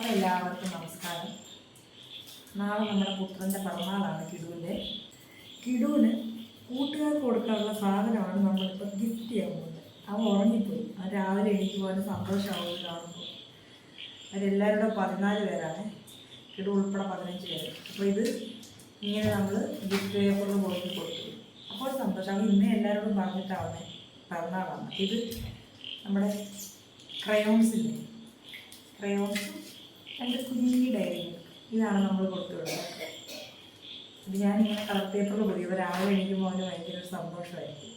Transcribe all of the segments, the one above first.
എല്ലാവർക്കും നമസ്കാരം. നാളെ നമ്മുടെ പുത്രൻ്റെ പിറന്നാളാണ് കിടുവിന് കൂട്ടുകാർക്ക് കൊടുക്കാനുള്ള സാധനമാണ് നമ്മളിപ്പോൾ ഗിഫ്റ്റ് ചെയ്യാൻ പോകുന്നത്. അവൻ ഉറങ്ങിപ്പോയി. അവൻ രാവിലെ എണീക്കുമ്പോൾ അവന് സന്തോഷമാവുന്നത് കാണുമ്പോൾ. അവരെല്ലാവരുടെ 14 പേരാണ്, കിടു ഉൾപ്പെടെ 15 പേര്. അപ്പോൾ ഇത് ഇങ്ങനെ നമ്മൾ ഗിഫ്റ്റ് പേപ്പറിൽ പോയി കൊടുത്തു. അപ്പോൾ സന്തോഷം. അവൻ ഇന്നേ എല്ലാവരോടും പറഞ്ഞിട്ടാവുന്നത് പിറന്നാളാണ്. ഇത് നമ്മുടെ ക്രയോൺസും 2 കുഞ്ഞി ഡയറി ഇതാണ് നമ്മൾ കൊടുത്തുവിടുന്നത്. ഇത് ഞാനിങ്ങനെ കളർ പേപ്പറിൽ പോയി. ഇവ രാവിലെ എണീക്കുമ്പോൾ അവന് ഭയങ്കര ഒരു സന്തോഷമായിരിക്കും.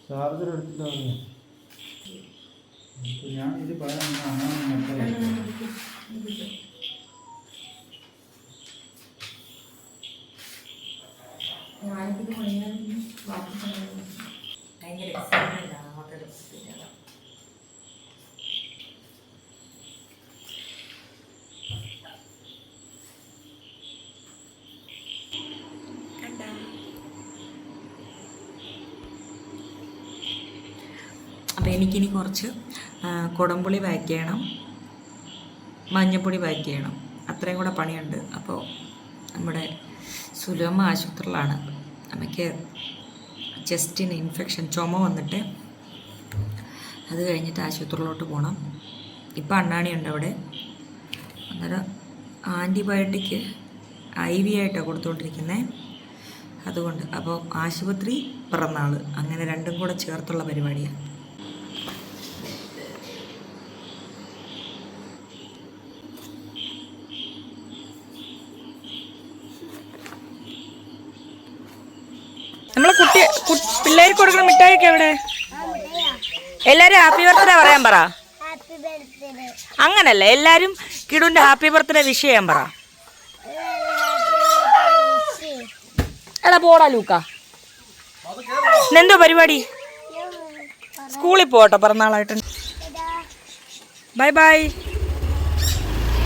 ചാർജർ എടുത്തിട്ടാണ് ഞാൻ ഇത് പറയാൻ ഞാനിത് പണിയാൻ ഭയങ്കര എക്സൈറ്റ്മെൻ്റ് ആണ്. മക്കളുടെ അപ്പോൾ എനിക്കിനി കുറച്ച് കുടംപുളി പാക്ക് ചെയ്യണം, മഞ്ഞൾപ്പൊടി പാക്ക് ചെയ്യണം. അത്രയും കൂടെ പണിയുണ്ട്. അപ്പോൾ നമ്മുടെ സുലഭ ആശുപത്രിയിലാണ്. അമ്മയ്ക്ക് ചെസ്റ്റിന് ഇൻഫെക്ഷൻ, ചുമ വന്നിട്ട് അത് കഴിഞ്ഞിട്ട് ആശുപത്രിയിലോട്ട് പോകണം. ഇപ്പം അണ്ണാണിയുണ്ട് അവിടെ. അന്നേരം ആൻറ്റിബയോട്ടിക് IV ആയിട്ടാണ് കൊടുത്തുകൊണ്ടിരിക്കുന്നത്. അതുകൊണ്ട് അപ്പോൾ ആശുപത്രി പിറന്നാൾ അങ്ങനെ രണ്ടും കൂടെ ചേർത്തുള്ള പരിപാടിയാണ്. നമ്മളെ പിള്ളേർക്ക് കൊടുക്കുന്ന മിഠായിയൊക്കെ എവിടെ? എല്ലാരും ഹാപ്പി ബർത്ത്ഡേ പറയാൻ പറ. അങ്ങനല്ല, എല്ലാരും കിടുവിന്റെ ഹാപ്പി ബർത്ത്ഡേ വിഷ് ചെയ്യാൻ പറ. എടാ പോടാ ലൂക്ക, എന്തോ പരിപാടി? സ്കൂളിൽ പോട്ടോ പിറന്നാളായിട്ട്. Bye bye.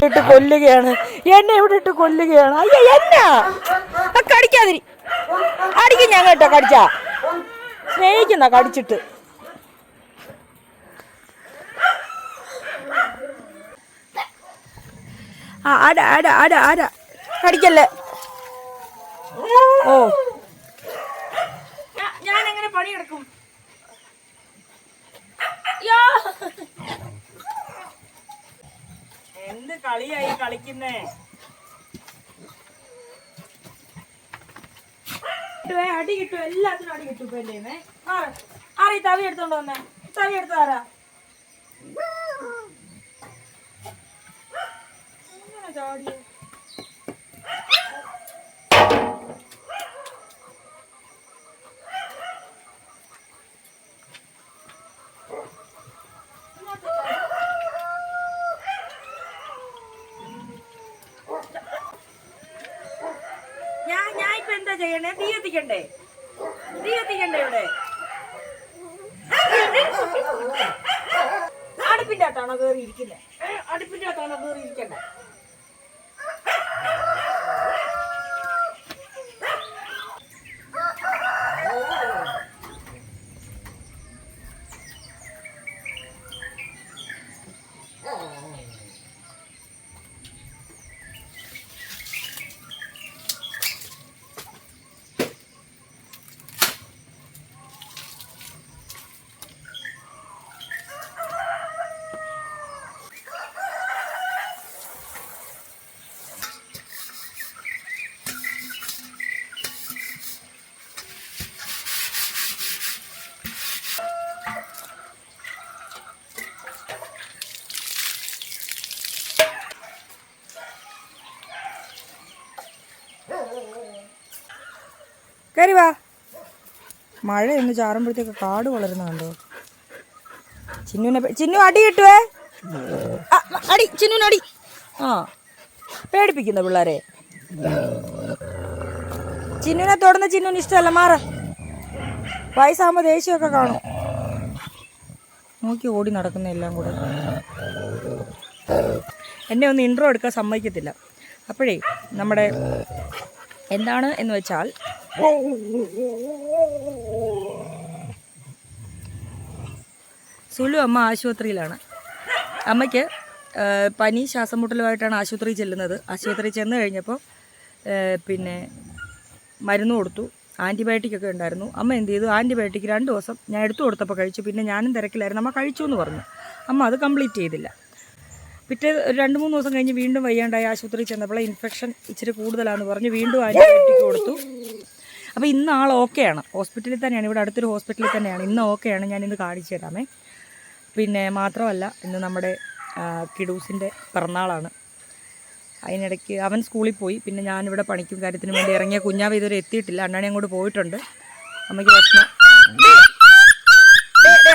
ഇട്ട് കൊല്ലുകയാണ് എന്നെ, ഇവിടെ ഇട്ട് കൊല്ലുകയാണ്. അയ്യോ എന്നാ കടിക്കാതിരി, അടിക്കും ഞാൻ കേട്ടോ. കടിച്ചാ സ്നേഹിക്കുന്ന കടിച്ചിട്ട്. ആ അട അട അട അട കടിക്കല്ലേ. ഓ ഞാൻ എങ്ങനെ പണിയെടുക്കും? എന്ത് കളിയായി കളിക്കുന്നേ? അടി കിട്ടും, എല്ലാത്തിനും അടി കിട്ടും. ഇപ്പൊ എല്ലേ ആറി തവി എടുത്തോണ്ട് വന്നേ. തവി എടുത്താരാ? ചാടിയോ? ഞാൻ ഇപ്പൊ എന്താ ചെയ്യണേ? തീ എത്തിക്കണ്ടേ ഇവിടെ? അടുപ്പിന്റെ അകത്താണോ കയറി ഇരിക്കണ്ടേ? കയറി വാ. മഴ ഒന്ന് ചാറുമ്പോഴത്തേക്ക് കാട് വളരുന്നുണ്ടോ? ചിന്നു അടി കിട്ടുവേ. അടി ചിന്നുനടി. ആ പേടിപ്പിക്കുന്ന പിള്ളേരെ. ചിന്നുനെ തൊടുന്ന ചിന്നുന് ഇഷ്ടമല്ല. മാറ. വയസ്സാകുമ്പോൾ ദേഷ്യമൊക്കെ കാണും. നോക്കി ഓടി നടക്കുന്ന എല്ലാം കൂടെ. എന്നെ ഒന്ന് ഇൻട്രോ എടുക്കാൻ സമ്മതിക്കത്തില്ല. അപ്പോഴേ നമ്മുടെ എന്താണ് എന്ന് വെച്ചാൽ സുലു അമ്മ ആശുപത്രിയിലാണ്. അമ്മയ്ക്ക് പനി ശ്വാസം മുട്ടലുമായിട്ടാണ് ആശുപത്രിയിൽ ചെല്ലുന്നത്. ആശുപത്രിയിൽ ചെന്ന് കഴിഞ്ഞപ്പോൾ പിന്നെ മരുന്ന് കൊടുത്തു. ആൻറ്റിബയോട്ടിക്കൊക്കെ ഉണ്ടായിരുന്നു. അമ്മ എന്ത് ചെയ്തു, ആൻറ്റിബയോട്ടിക് 2 ദിവസം ഞാൻ എടുത്തു കൊടുത്തപ്പോൾ കഴിച്ചു. പിന്നെ ഞാനും തിരക്കിലായിരുന്നു. അമ്മ കഴിച്ചു എന്ന് പറഞ്ഞു. അമ്മ അത് കംപ്ലീറ്റ് ചെയ്തില്ല. പിറ്റേ 2-3 ദിവസം കഴിഞ്ഞ് വീണ്ടും വയ്യാണ്ടായി ആശുപത്രിയിൽ ചെന്നപ്പോൾ ഇൻഫെക്ഷൻ ഇച്ചിരി കൂടുതലാണെന്ന് പറഞ്ഞ് വീണ്ടും ആൻറ്റിബയോട്ടിക് കൊടുത്തു. അപ്പോൾ ഇന്ന് ആൾ ഓക്കെയാണ്. ഹോസ്പിറ്റലിൽ തന്നെയാണ്, ഇവിടെ അടുത്തൊരു ഹോസ്പിറ്റലിൽ തന്നെയാണ്. ഇന്ന് ഓക്കെയാണ്. ഞാനിന്ന് കാണിച്ചു തരാമേ. പിന്നെ മാത്രമല്ല ഇന്ന് നമ്മുടെ കിഡൂസിൻ്റെ പിറന്നാളാണ്. അതിനിടയ്ക്ക് അവൻ സ്കൂളിൽ പോയി. പിന്നെ ഞാനിവിടെ പണിക്കും കാര്യത്തിനും വേണ്ടി ഇറങ്ങിയ കുഞ്ഞാവ് ഇതുവരെ എത്തിയിട്ടില്ല. അണ്ണാണി അങ്ങോട്ട് പോയിട്ടുണ്ട്. അമ്മയ്ക്ക് പ്രശ്നം.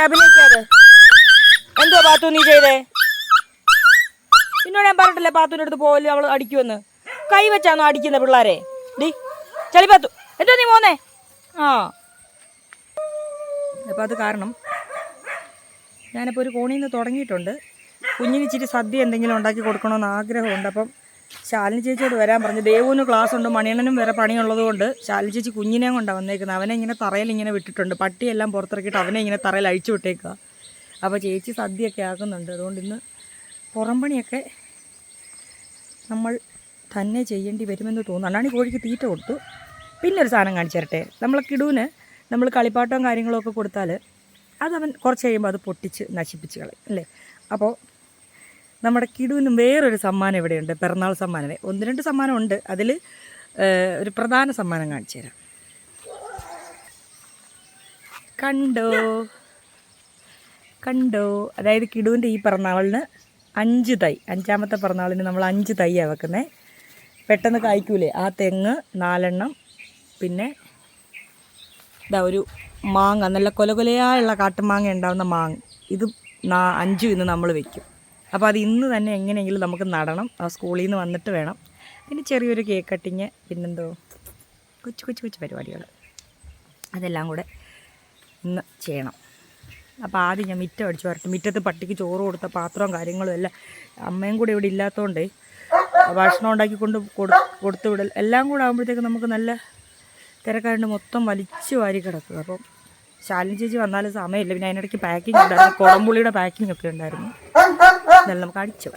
അഭിനയിക്കാതെ എന്തോ പാത്തു നീ ചെയ്തേ? പിന്നോട് ഞാൻ പറഞ്ഞിട്ടില്ലേ പാത്തുവിൻ്റെ അടുത്ത് പോകല്ലോ, അവൾ അടിക്കുമെന്ന്. കൈ വെച്ചാണോ അടിക്കുന്ന പിള്ളേരെ? ഡി ചളി പാത്തു, എന്തോ നീ പോന്നേ? ആ അപ്പോൾ അത് കാരണം ഞാനിപ്പോൾ ഒരു കോണിൽ നിന്ന് തുടങ്ങിയിട്ടുണ്ട്. കുഞ്ഞിന് ഇച്ചിരി സദ്യ എന്തെങ്കിലും ഉണ്ടാക്കി കൊടുക്കണമെന്ന് ആഗ്രഹമുണ്ട്. അപ്പം ശാലിനി ചേച്ചിയോട് വരാൻ പറഞ്ഞു. ദേവുവിന് ക്ലാസ് ഉണ്ട്, മണിയണ്ണനും വേറെ പണിയുള്ളത് കൊണ്ട് ശാലിനി ചേച്ചി കുഞ്ഞിനെയും കൊണ്ടാണ് വന്നേക്കുന്നത്. അവനെ ഇങ്ങനെ തറയിൽ ഇങ്ങനെ വിട്ടിട്ടുണ്ട്. പട്ടിയെല്ലാം പുറത്തിറക്കിയിട്ട് അവനെ ഇങ്ങനെ തറയിൽ അഴിച്ചു വിട്ടേക്കുക. അപ്പോൾ ചേച്ചി സദ്യയൊക്കെ ആക്കുന്നുണ്ട്. അതുകൊണ്ട് ഇന്ന് പുറംപണിയൊക്കെ നമ്മൾ തന്നെ ചെയ്യേണ്ടി വരുമെന്ന് തോന്നുന്നു. അണ്ണാണി കോഴിക്ക് തീറ്റ കൊടുത്തു. പിന്നെ ഒരു സാധനം കാണിച്ചു തരട്ടെ. നമ്മളെ കിടുവിന് നമ്മൾ കളിപ്പാട്ടവും കാര്യങ്ങളും ഒക്കെ കൊടുത്താൽ അതവൻ കുറച്ച് കഴിയുമ്പോൾ അത് പൊട്ടിച്ച് നശിപ്പിച്ച് കളയും അല്ലേ. അപ്പോൾ നമ്മുടെ കിടുവിനും വേറൊരു സമ്മാനം ഇവിടെയുണ്ട്, പിറന്നാൾ സമ്മാനം. 1-2 സമ്മാനം ഉണ്ട്. അതിൽ ഒരു പ്രധാന സമ്മാനം കാണിച്ചു തരാം. കണ്ടോ? അതായത് കിടുവിൻ്റെ ഈ പിറന്നാളിന് 5 തൈ, 5ാമത്തെ പിറന്നാളിന് നമ്മൾ 5 തൈയാണ് വെക്കുന്നത്. പെട്ടെന്ന് കായ്ക്കൂലേ ആ തെങ്ങ് 4 എണ്ണം. പിന്നെ ഇതാ ഒരു മാങ്ങ, നല്ല കൊലകൊലയായുള്ള കാട്ടുമാങ്ങ ഉണ്ടാകുന്ന മാങ്ങ. ഇത് 5 ഇന്ന് നമ്മൾ വെക്കും. അപ്പോൾ അത് ഇന്ന് തന്നെ എങ്ങനെയെങ്കിലും നമുക്ക് നടണം. ആ സ്കൂളിൽ നിന്ന് വന്നിട്ട് വേണം. പിന്നെ ചെറിയൊരു കേക്ക് കട്ടിങ്, പിന്നെന്തോ കൊച്ചു പരിപാടികൾ, അതെല്ലാം കൂടെ ഇന്ന് ചെയ്യണം. അപ്പോൾ ആദ്യം ഞാൻ മിറ്റം അടിച്ചു വരട്ടെ. മുറ്റത്ത് പട്ടിക്ക് ചോറ് കൊടുത്ത പാത്രവും കാര്യങ്ങളും എല്ലാം, അമ്മയും കൂടെ ഇവിടെ ഇല്ലാത്തതുകൊണ്ട് ഭക്ഷണം ഉണ്ടാക്കി കൊടുത്തു വിടൽ എല്ലാം കൂടെ ആകുമ്പോഴത്തേക്ക് നമുക്ക് നല്ല തിരക്കായിട്ട് മൊത്തം വലിച്ചു വാരി കിടക്കുക. അപ്പം ശാലിനി ചേച്ചി വന്നാലും സമയമില്ല. പിന്നെ അതിനിടയ്ക്ക് പാക്കിംഗ് ഉണ്ടായിരുന്നു, കുടംപുളിയുടെ പാക്കിംഗ് ഒക്കെ ഉണ്ടായിരുന്നു. എന്നാലും നമുക്ക് അടിച്ചു.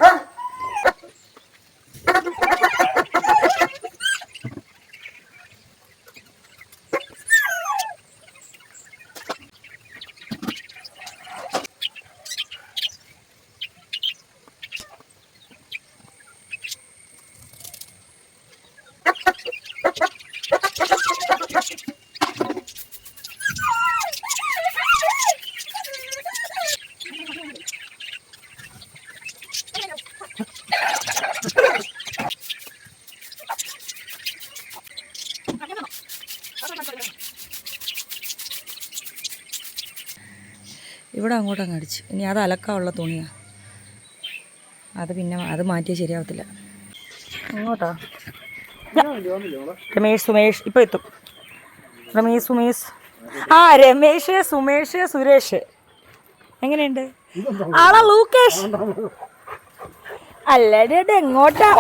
ഇവിടെ അങ്ങോട്ടങ്ങ് അടിച്ച്. ഇനി അത് അലക്കാനുള്ള തുണിയാണ്. അത് മാറ്റിയാൽ ശരിയാവത്തില്ല. അങ്ങോട്ടാ സുമേഷ് ഇപ്പോൾ എത്തും. സുമേഷ് സുരേഷ് എങ്ങനെയുണ്ട്? ആളാ ലൂക്കേഷ് അല്ലടി. അത് എങ്ങോട്ടാ?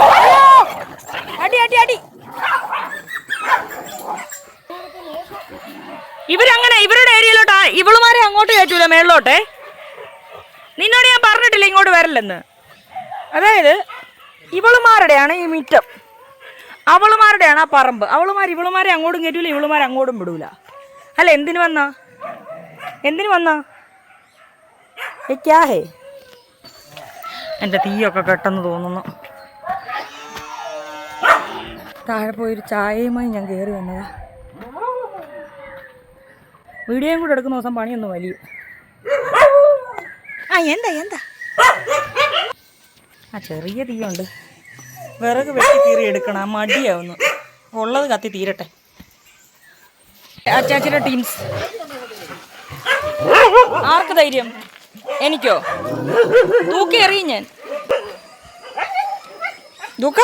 അടി ഇവരങ്ങനെ ഇവരുടെ ഏരിയയിലോട്ടാ. ഇവളുമാരെ അങ്ങോട്ട് കയറ്റൂല, മേളിലോട്ടെ. നിന്നോട് ഞാൻ പറഞ്ഞിട്ടില്ല ഇങ്ങോട്ട് വരില്ലെന്ന്. അതായത് ഇവളുമാരുടെയാണ് ഈ മിറ്റം, അവളുമാരുടെയാണ് ആ പറമ്പ്. ഇവളുമാരെ അങ്ങോട്ടും കയറ്റൂല, ഇവളുമാരെ അങ്ങോട്ടും വിടൂല. അല്ല എന്തിനു വന്നാ ക്യാഹേ? എൻ്റെ തീയൊക്കെ കെട്ടെന്ന് തോന്നുന്നു. താഴെ പോയൊരു ചായയുമായി ഞാൻ കയറി വന്നതാ. വീഡിയോയും കൂടെ എടുക്കുന്ന ദിവസം പണിയൊന്നും വലിയ. എന്താ ചെറിയ തീയുണ്ട്. വിറക് വെട്ടി കീറി എടുക്കണം. മടിയാവുന്നു. ഉള്ളത് കത്തി തീരട്ടെ. അച്ചാച്ചിയുടെ ടീംസ്. ആർക്ക് ധൈര്യം? എനിക്കോ? തൂക്കി എറിയും ഞാൻ. ദൂക്ക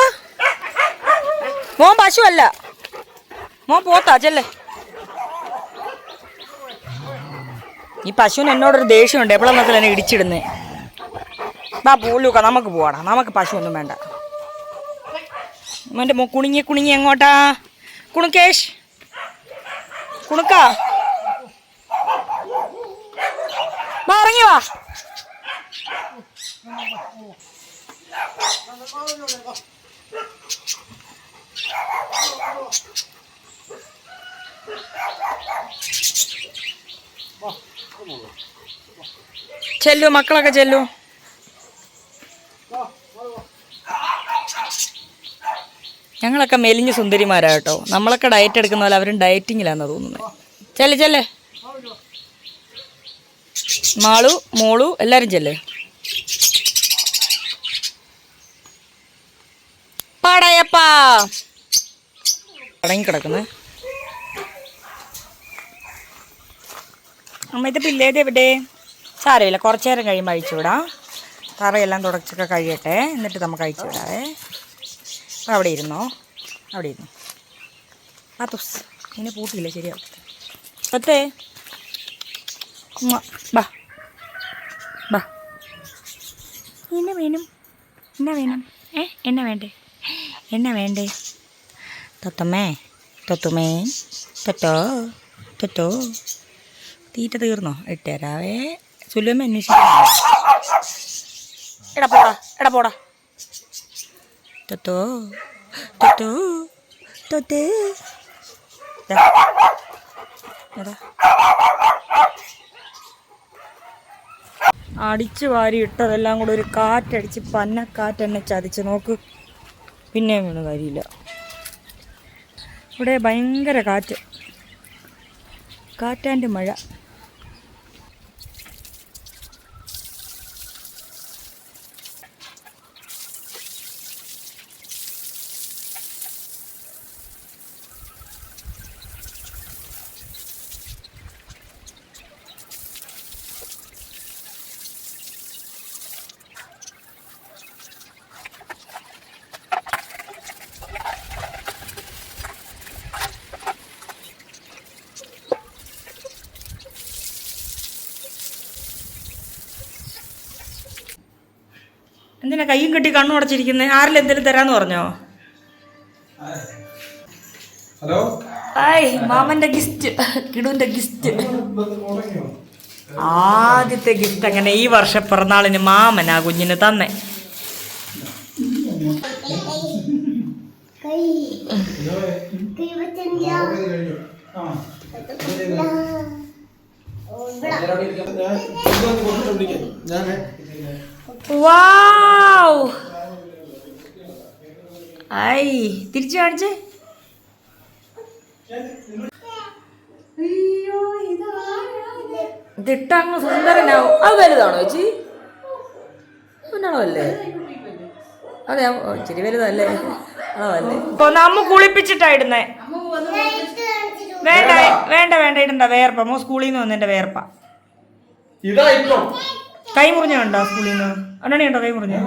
മോൻ പശുവല്ല, മോൻ പോത്താ. ചെല്ലേ ഈ പശുവിന് എന്നോടൊരു ദേഷ്യമുണ്ട്, എപ്പോഴെന്നൊക്കെ എന്നെ ഇടിച്ചിടുന്നേ. ബാ പോലൂക്ക, നമുക്ക് പോവാടാ, നമുക്ക് പശു ഒന്നും വേണ്ട. എൻ്റെ കുണുങ്ങി കുണുങ്ങി എങ്ങോട്ടാ? കുണുക്കേഷ്, കുണുക്ക വാ, ഇറങ്ങി വാ. ചെല്ലു, മക്കളൊക്കെ ചെല്ലു. ഞങ്ങളൊക്കെ മെലിഞ്ഞ് സുന്ദരിമാരാ കേട്ടോ. നമ്മളൊക്കെ ഡയറ്റ് എടുക്കുന്ന പോലെ അവരും ഡയറ്റിങ്ങിലാണെന്ന് തോന്നുന്നത്. ചെല്ല് ചെല്ലേ, മാളു മോളു എല്ലാരും ചെല്ലേ. പാടയപ്പാ അടങ്ങി കിടക്കുന്നത്. അമ്മ ഇത് പിള്ളേത് എവിടെ? സാരമില്ല, കുറച്ചു നേരം കഴിയുമ്പോൾ അഴിച്ചു വിടാം. തറയെല്ലാം തുടച്ചൊക്കെ കഴിയട്ടെ, എന്നിട്ട് നമുക്ക് അഴിച്ചു വിടാവേ. അപ്പോൾ അവിടെ ഇരുന്നോ, അവിടെ ഇരുന്നു. ആ തുസ് ഇങ്ങനെ പൂട്ടിയില്ല, ശരിയാവും. പത്തേ ബാ ബാ. എന്നാ വേണം, എന്നാ വേണം? എന്നാ വേണ്ടേ, എന്നാ വേണ്ടേ? തൊത്തമ്മേ, തൊത്തുമേ, തൊട്ടോ തൊട്ടോ. തീറ്റ തീർന്നോ? ഇട്ടുതരാവേ. സുലുവമ്മ അന്വേഷിക്കുന്നു. എടാ പോടാ, എടാ പോടാ. തൊത്തോ തൊത്തോ തൊത്തേ. അടിച്ചു വാരി ഇട്ടതെല്ലാം കൂടെ ഒരു കാറ്റടിച്ച് പന്നക്കാറ്റ് എന്നെ ചതിച്ച് നോക്ക്. പിന്നെ വീണ് കാര്യമില്ല. ഇവിടെ ഭയങ്കര കാറ്റ്, കാറ്റാൻ്റെ മഴ. എന്തിനാ കയ്യും കെട്ടി കണ്ണു അടച്ചിരിക്കുന്നത്? ആരെങ്കിലും എന്തെങ്കിലും തരാന്ന് പറഞ്ഞോ? ഹലോ, ആയ് മാമന്റെ ഗിഫ്റ്റ്, കിടുവിന്റെ ഗിഫ്റ്റ്, ആദ്യത്തെ ഗിഫ്റ്റ്. അങ്ങനെ ഈ വർഷം പിറന്നാളിന് മാമൻ ആ കുഞ്ഞിന് തന്നെ. വാവ്, ഐ തിരിച്ചു കാണിച്ചേ. ഇതിട്ടങ്ങ് സുന്ദരനാവും. അത് വലുതാണോ ചേച്ചി? എന്നാണോ അല്ലേ? അതെ, ഇച്ചിരി വലുതല്ലേ? അതല്ലേ. ഇപ്പൊ നമ്മ കുളിപ്പിച്ചിട്ടായിടുന്നേ. വേണ്ട വേണ്ട വേണ്ട, ഇടണ്ട. വേർപ്പ മോ, സ്കൂളിൽ നിന്ന് വന്നെന്റെ വേർപ്പ. കൈ മുറിഞ്ഞുണ്ടോ സ്കൂളിൽ നിന്ന്? അണ്ണണി ഉണ്ടോ കൈ മുറിഞ്ഞു?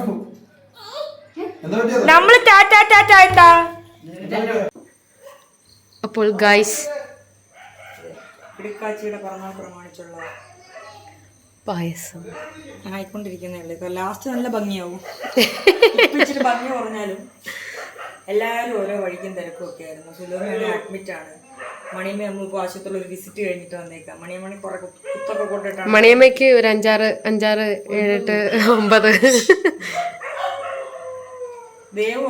നമ്മള് ടാറ്റാ ടാറ്റാ എന്താ? അപ്പോൾ ഗൈസ്, കിടക്കാച്ചിയുടെ പിറന്നാൾ പ്രമാണിച്ചുള്ള പായസം ആയിക്കൊണ്ടിരിക്കുന്നേ. ഇപ്പൊ ലാസ്റ്റ് നല്ല ഭംഗിയാവും. ഇച്ചിരി ഭംഗി പറഞ്ഞാലും എല്ലാവരും ഓരോ വഴിക്കും തിരക്കും ഒക്കെ ആയിരുന്നു. സുലോമയാണ് അഡ്മിറ്റ് ആണ്. മണിയമ്മ നമ്മൾ ഇപ്പോൾ ആശുപത്രിയിൽ ഒരു വിസിറ്റ് കഴിഞ്ഞിട്ട് വന്നേക്കാം. മണിയമ്മണി കുറെ കുത്തൊക്കെ കൊണ്ടിട്ടാണ്. മണിയമ്മയ്ക്ക് ഒരു 5, 7, 8, 9. ദേവു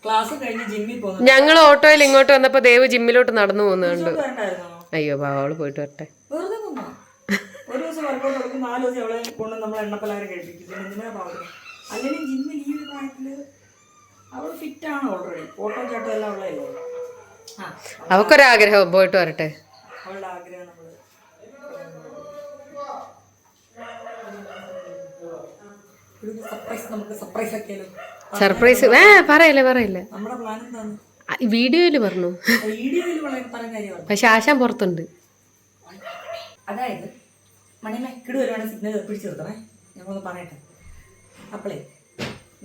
ക്ലാസ് കഴിഞ്ഞ് ജിമ്മിൽ പോകുന്നു. ഞങ്ങൾ ഓട്ടോയിൽ ഇങ്ങോട്ട് വന്നപ്പോ ദേവ് ജിമ്മിലോട്ട് നടന്നു പോകുന്നുണ്ട്. വേണ്ടായിരുന്നോ? അയ്യോ അവള് പോയിട്ട് വരട്ടെ. വെറുതെ കൊന്നോ? ഒരു ദിവസം വർക്കൗട്ട് കൊടുക്കും, 4 ദിവസം അവളെ കൊണ്ട് നമ്മൾ എണ്ണപ്പലാരം കഴിപ്പിക്കും. എന്തിനാ പാവുന്നത്? അല്ലെങ്കിൽ ജിമ്മിൽ ഈ ഒരു പ്രായത്തില് അവൾ ഫിറ്റാണ് ഓൾറെഡി. ഓട്ടോ ചാട്ടം എല്ലാം ഉള്ളതല്ലേ. അവക്കൊരാഗ്രഹം പോയിട്ട് വരട്ടെ. അവളുടെ ആഗ്രഹം നമ്മള് സർപ്രൈസ്, നമുക്ക് സർപ്രൈസ് ആക്കിയാലോ? സർപ്രൈസ് പറയില്ല. നമ്മുടെ പ്ലാൻ എന്താണ്? വീഡിയോയില് പറഞ്ഞു, വീഡിയോയിൽ വളരെ പല കാര്യമാണ്. പക്ഷെ ആശാൻ പുറത്തുണ്ട്. അതായത് മണിയമ്മ കിടു വരുവാണെങ്കിൽ സിഗ്നൽ പിടിച്ചു നിർത്തണേ, ഞങ്ങളൊന്ന് പറയട്ടെ. അപ്പോളേ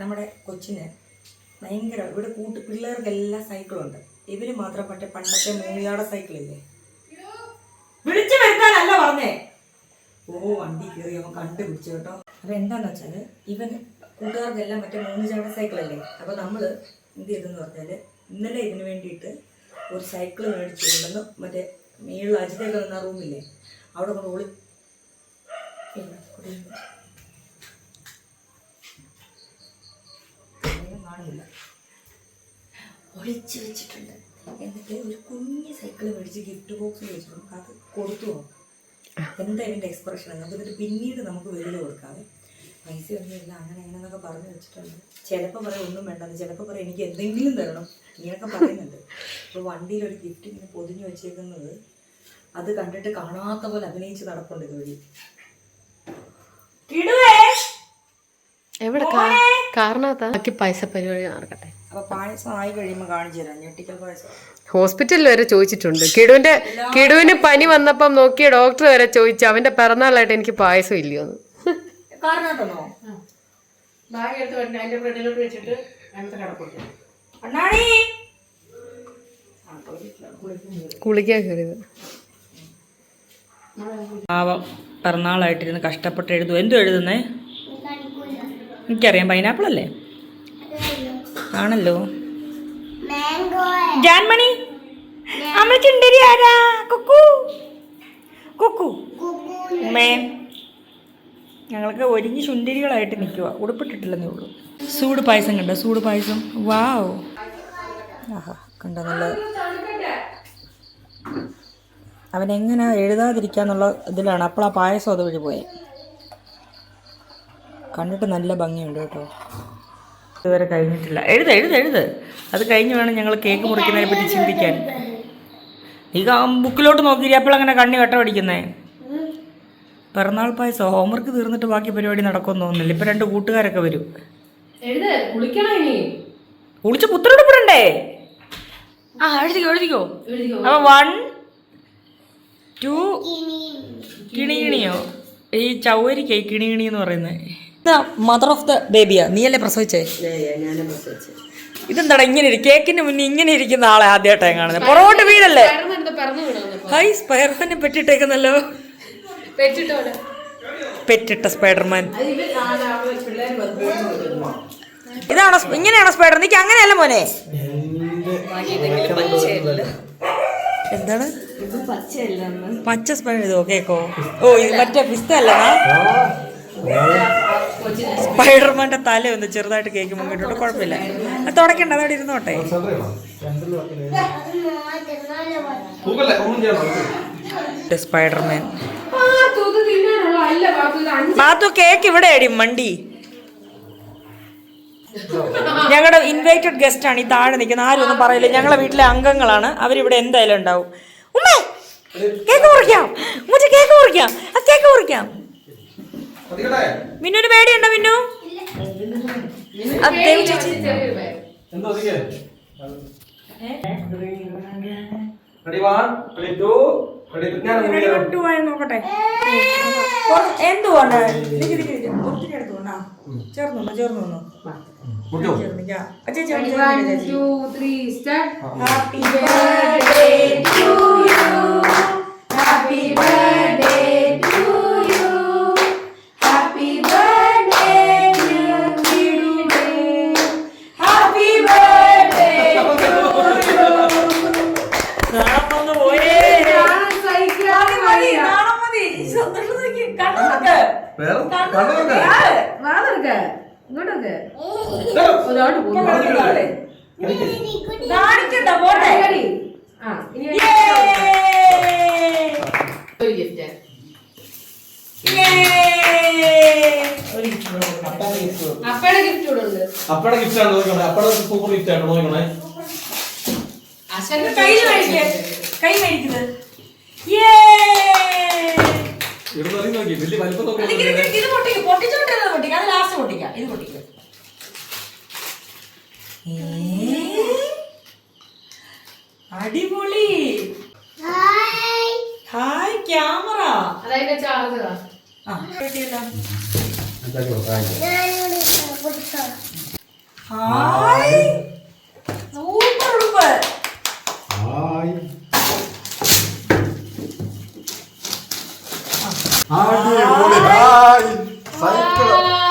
നമ്മുടെ കൊച്ചിന് ഭയങ്കര ഇവിടെ പിള്ളേർക്കെല്ലാം സൈക്കിളുണ്ട്. ഇവര് മാത്രം പണ്ടത്തെ മൂവിയാടെ സൈക്കിളില്ലേ, വിളിച്ചു വരുത്താനല്ല പറഞ്ഞേ. വണ്ടി കയറി അവൻ കണ്ടുപിടിച്ചു കേട്ടോ. അപ്പോൾ എന്താണെന്ന് വെച്ചാൽ ഇവന് കൂട്ടുകാർക്കെല്ലാം മറ്റേ 3 ചാട സൈക്കിളല്ലേ. അപ്പോൾ നമ്മൾ എന്ത് ചെയ്തെന്ന് പറഞ്ഞാൽ ഇന്നലെ ഇതിന് വേണ്ടിയിട്ട് ഒരു സൈക്കിൾ മേടിച്ചു കൊണ്ടുവന്ന് മറ്റേ മേളിൽ അജിതയൊക്കെ നിന്ന റൂമില്ലേ അവിടെ കൊണ്ട് കാണില്ല ഒളിച്ച് വെച്ചിട്ടുണ്ട്. എന്നിട്ട് ഒരു കുഞ്ഞ് സൈക്കിൾ മേടിച്ച് ഗിഫ്റ്റ് ബോക്സിൽ വെച്ചിട്ടുണ്ട്. അത് കൊടുത്തു പോകും. എന്താ ഇതിൻ്റെ എക്സ്പ്രഷൻ ആണ്. അപ്പോൾ എന്നിട്ട് പിന്നീട് നമുക്ക് വലുത് കൊടുക്കാതെ പൈസ ഒന്നുമില്ല അങ്ങനെ എങ്ങനെയെന്നൊക്കെ പറഞ്ഞു വെച്ചിട്ടുണ്ട്. ചിലപ്പോൾ പറയും ഒന്നും വേണ്ടെന്ന്, ചിലപ്പോൾ പറയും എനിക്ക് എന്തെങ്കിലും തരണം, ഇങ്ങനെയൊക്കെ പറയുന്നുണ്ട്. അപ്പോൾ വണ്ടിയിലൊരു ഗിഫ്റ്റ് ഇങ്ങനെ പൊതിഞ്ഞ് വെച്ചേക്കുന്നത് അത് കണ്ടിട്ട് കാണാത്ത പോലെ അഭിനയിച്ച് നടപ്പുണ്ട് ഇതുവഴി. എവിടെ കാരണത്താ പൈസ പരിപാടി നടക്കട്ടെ. അപ്പോൾ പായസം ആയി കഴിയുമ്പോൾ കാണിച്ചു തരാം. ഞെട്ടിക്കൽ പായസം ഹോസ്പിറ്റലിൽ വരെ ചോദിച്ചിട്ടുണ്ട്. കിടുവിന് പനി വന്നപ്പം നോക്കിയ ഡോക്ടർ വരെ ചോദിച്ചു അവന്റെ പിറന്നാളായിട്ട് എനിക്ക് പായസം ഇല്ലയോന്ന്. കാരണമായിട്ടൊന്നോ കുളിക്കാൻ കയറിയത്. പാവം പിറന്നാളായിട്ടിരുന്ന് കഷ്ടപ്പെട്ട് എഴുതും. എന്തോ എഴുതുന്നേ എനിക്കറിയാം. പൈനാപ്പിൾ അല്ലേ ആണല്ലോ. ജാൻമണി അമ്മ ചുണ്ടരി ആരാ? കുക്കു കുക്കു മേ. ഞങ്ങൾക്ക് ഒരുങ്ങി ചുണ്ടരികളായിട്ട് നിൽക്കുക. ഉടുപ്പിട്ടിട്ടില്ലെന്നേ ഉള്ളൂ. സൂട് പായസം കണ്ടോ? സൂട് പായസം. വാവ്. ആഹാ കണ്ടോ നല്ല. അവനെങ്ങനെ എഴുതാതിരിക്കാന്നുള്ള ഇതിലാണ്. അപ്പോൾ ആ പായസം അതുവഴി പോയെ. കണ്ടിട്ട് നല്ല ഭംഗിയുണ്ട് കേട്ടോ. ഇതുവരെ കഴിഞ്ഞിട്ടില്ല. എഴുത് അത് കഴിഞ്ഞ് വേണം ഞങ്ങൾ കേക്ക് മുറിക്കുന്നതിനെ പറ്റി ചിന്തിക്കാൻ. ഈ ബുക്കിലോട്ട് നോക്കിയിട്ട് അപ്പോൾ അങ്ങനെ കണ്ണി വെട്ട പഠിക്കുന്നേ. പിറന്നാൾ പായസം ഹോംവർക്ക് തീർന്നിട്ട് ബാക്കി പരിപാടി നടക്കുമെന്ന് തോന്നുന്നില്ല. ഇപ്പം 2 കൂട്ടുകാരൊക്കെ വരും. കുളിച്ച് പുത്രടുപ്പിടണ്ടേ? ആ എഴുതിക്കോ. അപ്പോൾ 1 2 കിണിയോ? ഈ ചൗവരിക്കേ കിണി എന്ന് പറയുന്നത്. മദർ ഓഫ് ദ ബേബിയാ? നീയല്ലേ പ്രസവിച്ചേ? ഇതെന്താടാ ഇങ്ങനെ കേക്കിന് മുന്നേ ഇങ്ങനെ ഇരിക്കുന്ന ആളെ ആദ്യമായിട്ടാണ് കാണുന്നത്. പുറകോട്ട് വീടല്ലേ? ഹൈ സ്പൈഡർമാനെ പെറ്റിട്ടേക്കുന്നല്ലോ. പെറ്റിട്ട സ്പൈഡർമാൻ. ഇതാണോ ഇങ്ങനെയാണോ സ്പൈഡർ? നിക്ക് അങ്ങനെയല്ല മോനെ. എന്താണ് പച്ച സ്പൈഡർ? ഇതോ കേക്കോ? ഓ ഇത് മറ്റേ പിസ്ത അല്ലടാ. സ്പൈഡർമാന്റെ തല ഒന്ന് ചെറുതായിട്ട് കേക്ക് മുങ്ങിട്ടുണ്ട്. കുഴപ്പമില്ല, അത് തുടക്കണ്ട, അതവിടെ ഇരുന്നോട്ടെ. സ്പൈഡർമാൻ ബാത്തു കേക്ക് ഇവിടെ അടി മണ്ടി. ഞങ്ങളുടെ ഇൻവൈറ്റഡ് ഗസ്റ്റ് ആണ് ഈ താഴെ നിൽക്കുന്ന. ആരും ഒന്നും പറയില്ല. ഞങ്ങളെ വീട്ടിലെ അംഗങ്ങളാണ്. അവരിവിടെ എന്തായാലും ഉണ്ടാവും. ഉമ്മേ കേക്ക് മുറിക്കാം, കേക്ക് മുറിക്കാം, കേക്ക് മുറിക്കാം. മിന്നുവിന് പേടിയുണ്ടോ? മിന്നു നോക്കട്ടെ എന്തുകൊണ്ട് ഒത്തിരി എടുത്തോണ്ടാ. ചേർന്നു ചേർന്നു. Happy birthday to you, happy birthday to you, happy birthday dear കിഡു, ഹാപ്പി ബർത്ത്ഡേ ടു യു. കാണാൻ പോയേ അപ്പടെ ഗിഫ്റ്റ് ആണ് നോക്കണേ. അപ്പടെ സൂപ്പർ ഗിഫ്റ്റ് ആണ് നോക്കണേ. കൈ മേടിക്കുന്നത് വലിയ വലിപ്പം നോക്കി. ഇത് പൊട്ടിച്ചോണ്ടിരുന്നത് പൊട്ടിക്കാം. അത് ലാസ്റ്റ് പൊട്ടിക്കാം. ഇത് പൊട്ടിക്കാം. അടിപൊളി. Hi camera. ഹായ് സൂപ്പർ ഉടുപ്പ്.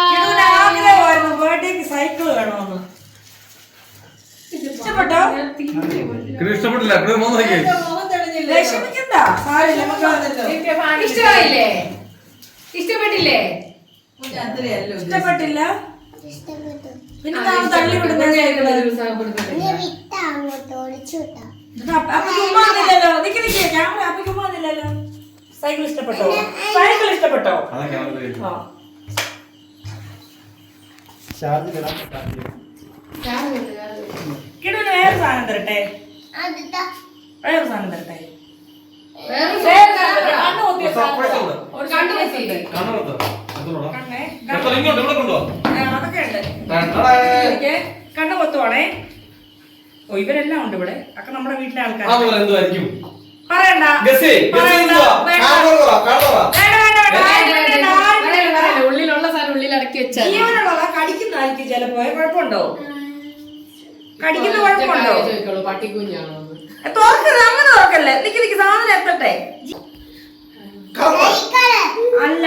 കിടുവിന് ആഗ്രഹമായിരുന്നു ബർത്ത്ഡേക്ക് സൈക്കിൾ വേണമെന്ന്. ഇഷ്ടപ്പെട്ടോ? ഇഷ്ടപ്പെട്ടില്ല വിഷമിക്കണ്ട, സാരമില്ല, നമുക്ക് ഇഷ്ടമായില്ലേ? ഇഷ്ടപ്പെട്ടില്ലേ? ഇഷ്ടപ്പെട്ടില്ല. പിന്നെ നാം തള്ളി വിടുന്ന അപ്പൊ ചുമ്മാന്നില്ലല്ലോ. നിക്ക് ക്യാമറ അപ്പൊ ചുമ്മാന്നില്ലല്ലോ. സൈക്കിൾ ഇഷ്ടപ്പെട്ടോ? സൈക്കിൾ ഇഷ്ടപ്പെട്ടോ? ആ. കിടുവിന് വേറെ സാധനം തരട്ടെ, വേറെ സാധനം തരട്ടെ. അതൊക്കെ ഉണ്ട്. കണ്ണു കൊത്തുവാണേ. ഓ, ഇവരെല്ലാം ഉണ്ട് ഇവിടെ. ഒക്കെ നമ്മുടെ വീട്ടിലെ ആൾക്കാർ. പറയണ്ട, ഉള്ളിലുള്ള സാധനം ഉള്ളിൽ അടക്കി വെച്ചാൽ ജീവനുള്ളതാ. കടിക്കുന്നതായിരിക്കും ചിലപ്പോ. കുഴപ്പമുണ്ടോ? കടിക്കുന്ന കുഴപ്പമുണ്ടോ? പട്ടിക്കുഞ്ഞാണോ? തോർക്കരുത്, അങ്ങനെ തോർക്കല്ലേ. നിക്ക് സാധനം എത്തട്ടെ. അല്ല,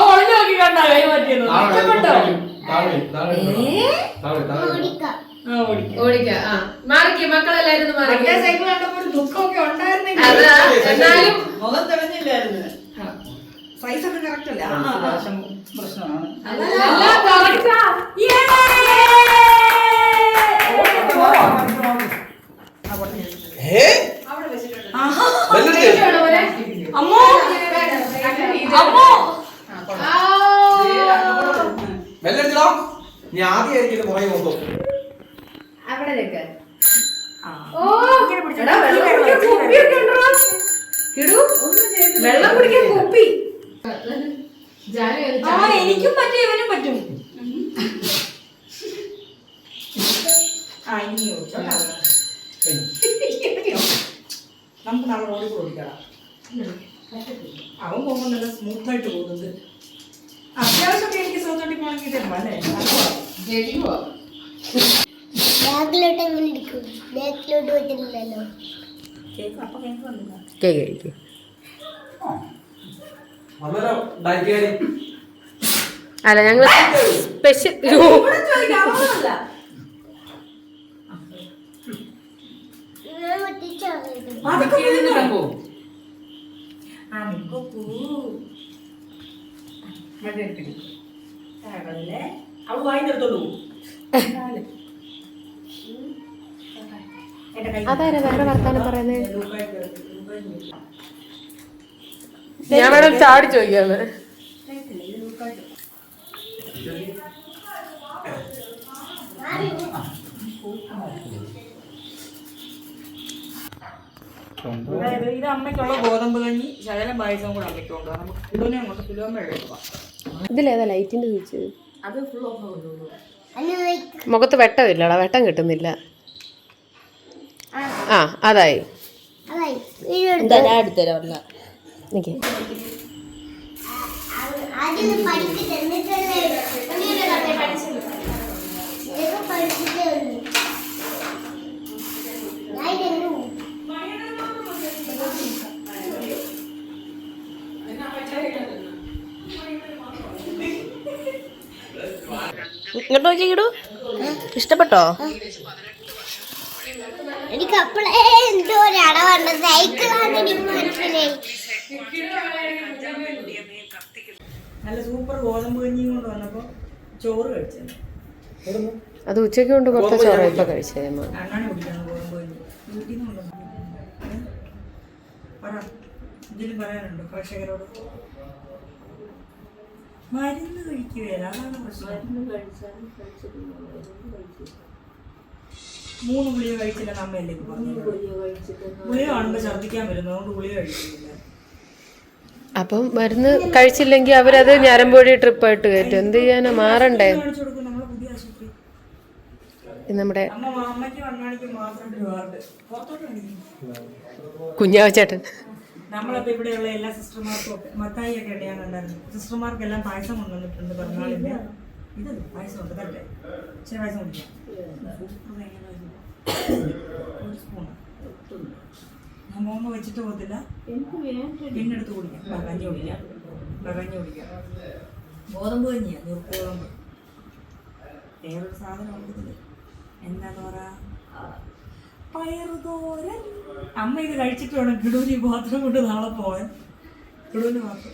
ഒളിഞ്ഞു നോക്കി കണ്ടാ കൈ പറ്റിയത്. ഇഷ്ടപ്പെട്ടോ? മാറിക്ക് മക്കളെല്ലാരും മറ്റേ സൈക്കിൾ കണ്ടപ്പോ ഒരു ദുഃഖമൊക്കെ ഉണ്ടായിരുന്നെങ്കിൽ മുഖം തെളിഞ്ഞില്ലായിരുന്നു. സൈസ് ഒക്കെ കറക്റ്റ് അല്ലേ? പ്രശ്നമാണ്. അമ്മോ അമ്മോ ഞാൻ ആദ്യമായിരിക്കും പുറകെ നോക്കും. അവിടെ നിൽക്ക്. വെള്ളം കുടിക്കാൻ കുപ്പി. എനിക്കും പറ്റും, ഇവനും പറ്റും. നമുക്ക് നാളെ റോഡിൽ കൂടെ ഓടിക്കണം. അവൻ പോകുമ്പോൾ നല്ല സ്മൂത്തായിട്ട് പോകുന്നത്. അത്യാവശ്യമൊക്കെ എനിക്ക് സുഖത്തോട്ടി പോകണമെങ്കിൽ തരുമ്പോ അല്ലേ? ബാക്കിലോട്ട് എങ്ങനെ ഇരിക്കും? ബാക്കിലോട്ട് പറ്റില്ലല്ലോ. കേക്ക് അപ്പൊ കേക്ക് വന്നില്ല. കേക്ക് കഴിക്കും. അല്ല ഞങ്ങൾ സ്പെഷ്യൽ അവള് വാങ്ങിയെടുത്തോളൂ. അതാരാ വേറെ വർത്താനം പറയുന്നത്? ഞാൻ വേണം ചാടി ചോദിക്കാന്ന്. അതായത് ഇത് അമ്മയ്ക്കുള്ള ഗോതമ്പ് കഞ്ഞി ശകലം പായസവും കൂടെ അമ്മയ്ക്ക് കൊണ്ടുപോകാം. നമുക്ക് കിലോനെ അങ്ങോട്ട് കിലോമേ എടുക്കാം. ഇതിലേതാ ലൈറ്റിന്റെ സ്വിച്ച്? അത് ഫുൾ ഓഫ് കൊണ്ടുപോകും. മുഖത്ത് വെട്ടമില്ലടാ, വെട്ടം കിട്ടുന്നില്ല. ആ അതായി. ഞാൻ എടുത്തരാം. നിക്ക്. ഇങ്ങോട്ട് നോക്കി കിടു. ഇഷ്ടപ്പെട്ടോ? എനിക്ക് അപ്പോഴേ എന്തോ ഒരു അടവുണ്ട്. സൈക്കിളാണ് എനിക്ക് മനസ്സിലായി. നല്ല സൂപ്പർ ഗോതമ്പ് കഞ്ഞിയും കൊണ്ട് വന്നപ്പോ ചോറ് കഴിച്ചത്. അത് ഉച്ചയ്ക്ക് കൊണ്ട് കുറച്ച് ചോറ് ഇപ്പൊ കഴിച്ചേ. അണ്ണാണ് കുടിക്കണം ഗോതമ്പ് കഞ്ഞി. വീട്ടിൽ നിന്ന് കൊണ്ടുവന്നു. പറ, ഇതിന് പറയാനുണ്ടോ പ്രേക്ഷകരോട്? മരുന്ന് കഴിക്കുകയല്ല, അതാണ് പ്രശ്നം. 3 ഗുളിക കഴിച്ചില്ല അമ്മയല്ലേ പറഞ്ഞു. ഗുളിക കാണുമ്പോ ഛർദ്ദിക്കാൻ വരുന്നത്, അതുകൊണ്ട് ഗുളിക കഴിക്കുന്നില്ല. അപ്പം മരുന്ന് കഴിച്ചില്ലെങ്കിൽ അവരത് ഞരമ്പൊഴി ട്രിപ്പായിട്ട് കയറ്റും. എന്ത് ചെയ്യാനാ? മാറണ്ടേ? കാണിച്ചു കൊടുക്കും നമ്മളെ പുതിയ ആശുപത്രി. നമ്മുടെ അമ്മയ്ക്ക് വണ്ണാണിക്ക് മാത്രം ഒരു വാർഡ് പുറത്തോട്ട് കാണിക്കും. കുഞ്ഞാവച്ചേട്ടൻ നമ്മളപ്പോൾ ഇവിടെയുള്ള എല്ലാ സിസ്റ്റർമാർക്കും ഒക്കെ മത്തായി ഒക്കെ ഉണ്ട് ഞാൻ കണ്ടായിരുന്നു. സിസ്റ്റർമാർക്കെല്ലാം പായസം കൊണ്ടുവന്നിട്ടുണ്ട് പിറന്നാളിൻ്റെ. ഇത് പായസം ഉണ്ട് തരട്ടെ, ഇച്ചിരി പായസം കുടിക്കാം. ഒരു സ്പൂണ് മോമ്മ വെച്ചിട്ട് പോകത്തില്ല, പിന്നെ എടുത്ത് കുടിക്കാം. കഞ്ഞി കുടിക്കാം, കഞ്ഞി കുടിക്കാം. ഗോതമ്പ് കഞ്ഞിയാണ്, നുറുക്ക് ഗോതമ്പ്. വേറൊരു സാധനം ഉണ്ടതില്, എന്താന്ന് പറയാ, പയറുതോരൻ. അമ്മ ഇത് കഴിച്ചിട്ട് വേണം കിടൂന് ഈ പാത്രം കൊണ്ട് നാളെ പോവാൻ. കിടൂന് മാത്രം